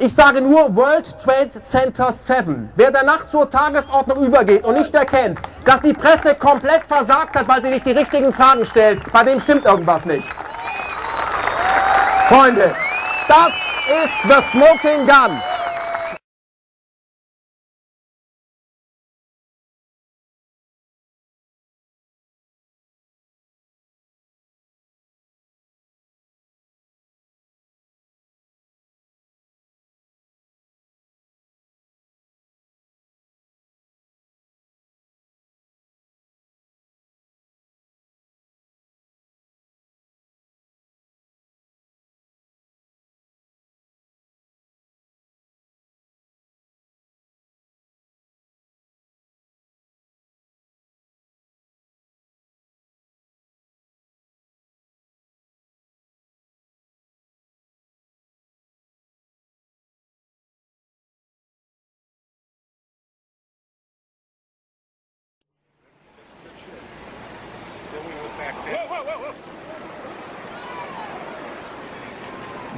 Ich sage nur World Trade Center 7. Wer der Nacht zur Tagesordnung übergeht und nicht erkennt, dass die Presse komplett versagt hat, weil sie nicht die richtigen Fragen stellt, bei dem stimmt irgendwas nicht. Freunde, das ist the smoking gun.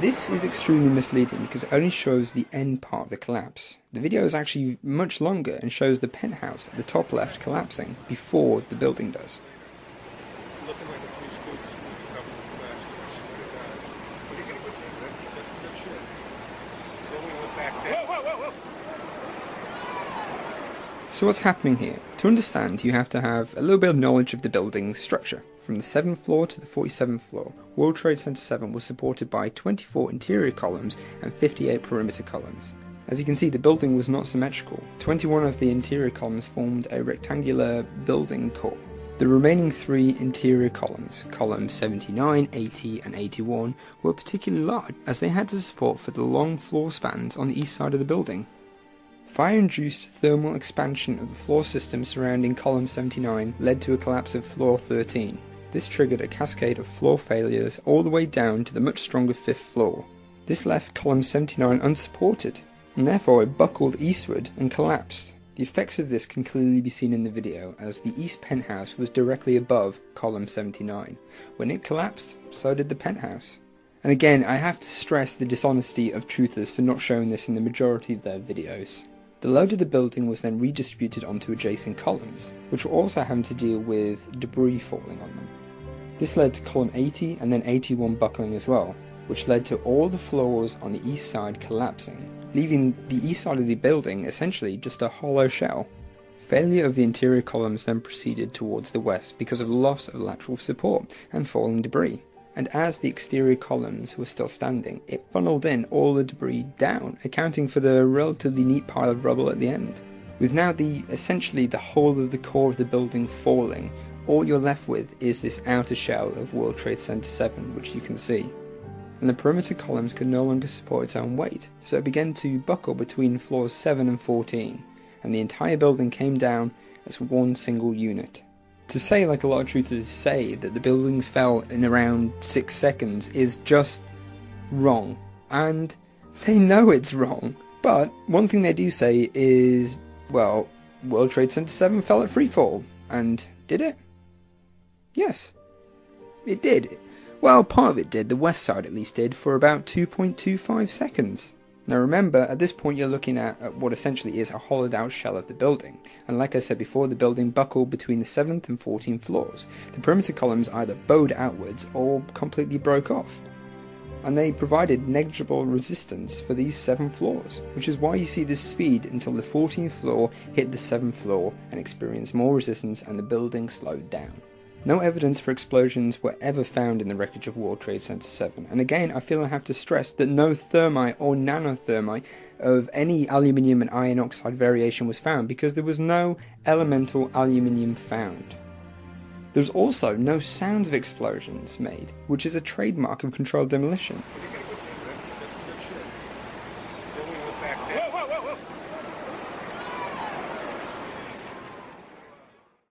This is extremely misleading because it only shows the end part of the collapse. The video is actually much longer and shows the penthouse at the top left collapsing before the building does. So what's happening here? To understand, you have to have a little bit of knowledge of the building's structure. From the 7th floor to the 47th floor, World Trade Center 7 was supported by 24 interior columns and 58 perimeter columns. As you can see, the building was not symmetrical. 21 of the interior columns formed a rectangular building core. The remaining 3 interior columns, columns 79, 80 and 81, were particularly large as they had to support for the long floor spans on the east side of the building. Fire-induced thermal expansion of the floor system surrounding column 79 led to a collapse of floor 13. This triggered a cascade of floor failures all the way down to the much stronger 5th floor. This left column 79 unsupported, and therefore it buckled eastward and collapsed. The effects of this can clearly be seen in the video, as the east penthouse was directly above column 79. When it collapsed, so did the penthouse. And again, I have to stress the dishonesty of truthers for not showing this in the majority of their videos. The load of the building was then redistributed onto adjacent columns, which were also having to deal with debris falling on them. This led to column 80 and then 81 buckling as well, which led to all the floors on the east side collapsing, leaving the east side of the building essentially just a hollow shell. Failure of the interior columns then proceeded towards the west because of loss of lateral support and falling debris. And as the exterior columns were still standing, it funneled in all the debris down, accounting for the relatively neat pile of rubble at the end. With now essentially the whole of the core of the building falling, all you're left with is this outer shell of World Trade Center 7, which you can see. And the perimeter columns could no longer support its own weight, so it began to buckle between floors 7 and 14, and the entire building came down as one single unit. To say, like a lot of truthers say, that the buildings fell in around 6 seconds is just wrong. And they know it's wrong. But one thing they do say is, well, World Trade Center 7 fell at freefall. And did it? Yes. It did. Well, part of it did. The west side at least did, for about 2.25 seconds. Now remember, at this point you're looking at what essentially is a hollowed out shell of the building, and like I said before, the building buckled between the 7th and 14th floors. The perimeter columns either bowed outwards or completely broke off, and they provided negligible resistance for these 7 floors, which is why you see this speed until the 14th floor hit the 7th floor and experienced more resistance and the building slowed down. No evidence for explosions were ever found in the wreckage of World Trade Center 7, and again I feel I have to stress that no thermite or nanothermite of any aluminium and iron oxide variation was found, because there was no elemental aluminium found. There was also no sounds of explosions made, which is a trademark of controlled demolition.